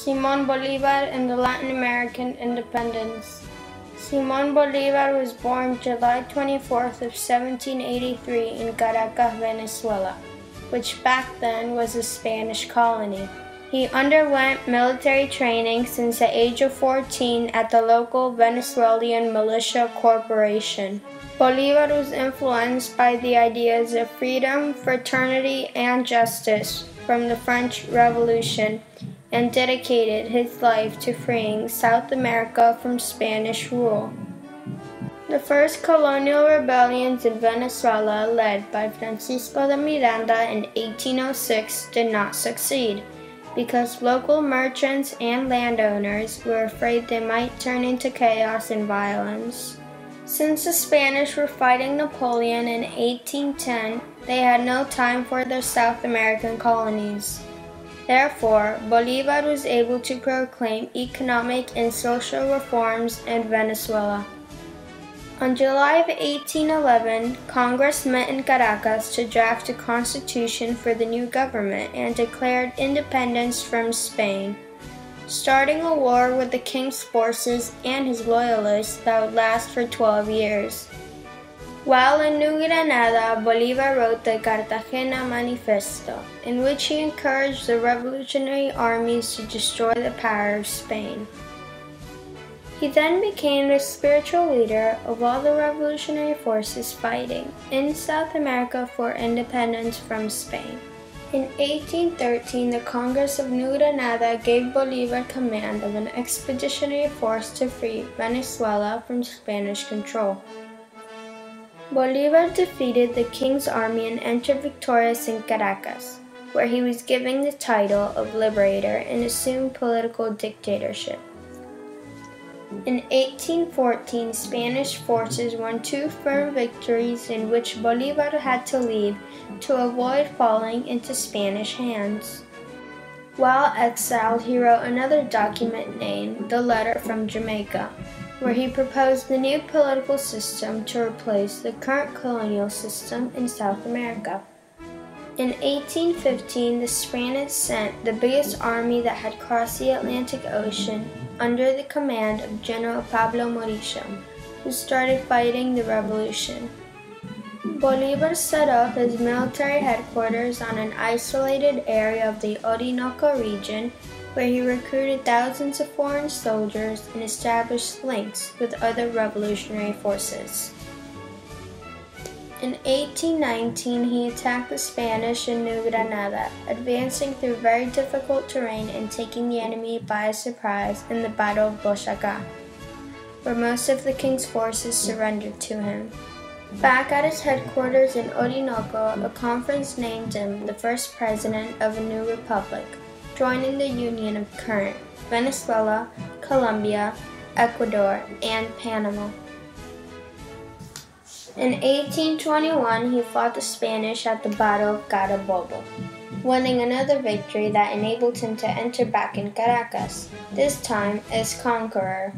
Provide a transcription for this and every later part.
Simón Bolívar and the Latin American independence. Simón Bolívar was born July 24th of 1783 in Caracas, Venezuela, which back then was a Spanish colony. He underwent military training since the age of 14 at the local Venezuelan militia corporation. Bolívar was influenced by the ideas of freedom, fraternity, and justice from the French Revolution and dedicated his life to freeing South America from Spanish rule. The first colonial rebellions in Venezuela, led by Francisco de Miranda in 1806, did not succeed because local merchants and landowners were afraid they might turn into chaos and violence. Since the Spanish were fighting Napoleon in 1810, they had no time for their South American colonies. Therefore, Bolívar was able to proclaim economic and social reforms in Venezuela. On July of 1811, Congress met in Caracas to draft a constitution for the new government and declared independence from Spain, starting a war with the king's forces and his loyalists that would last for 12 years. While in New Granada, Bolívar wrote the Cartagena Manifesto, in which he encouraged the revolutionary armies to destroy the power of Spain. He then became the spiritual leader of all the revolutionary forces fighting in South America for independence from Spain. In 1813, the Congress of New Granada gave Bolívar command of an expeditionary force to free Venezuela from Spanish control. Bolívar defeated the king's army and entered victorious in Caracas, where he was given the title of Liberator and assumed political dictatorship. In 1814, Spanish forces won two firm victories in which Bolívar had to leave to avoid falling into Spanish hands. While exiled, he wrote another document named The Letter from Jamaica, where he proposed the new political system to replace the current colonial system in South America. In 1815, the Spanish sent the biggest army that had crossed the Atlantic Ocean under the command of General Pablo Morillo, who started fighting the revolution. Bolívar set up his military headquarters on an isolated area of the Orinoco region, where he recruited thousands of foreign soldiers and established links with other revolutionary forces. In 1819, he attacked the Spanish in New Granada, advancing through very difficult terrain and taking the enemy by surprise in the Battle of Boyacá, where most of the king's forces surrendered to him. Back at his headquarters in Orinoco, a conference named him the first president of a new republic, joining the union of current Venezuela, Colombia, Ecuador, and Panama. In 1821, he fought the Spanish at the Battle of Carabobo, winning another victory that enabled him to enter back in Caracas, this time as conqueror.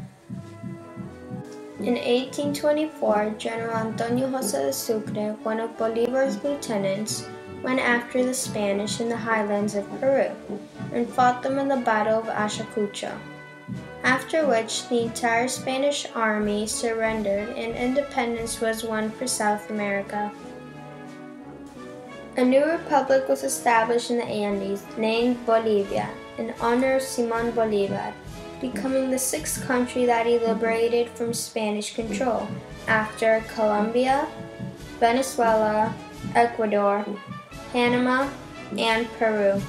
In 1824, General Antonio José de Sucre, one of Bolívar's lieutenants, went after the Spanish in the highlands of Peru and fought them in the Battle of Ayacucho, after which the entire Spanish army surrendered and independence was won for South America. A new republic was established in the Andes named Bolivia in honor of Simón Bolívar, becoming the sixth country that he liberated from Spanish control after Colombia, Venezuela, Ecuador, Panama, and Peru.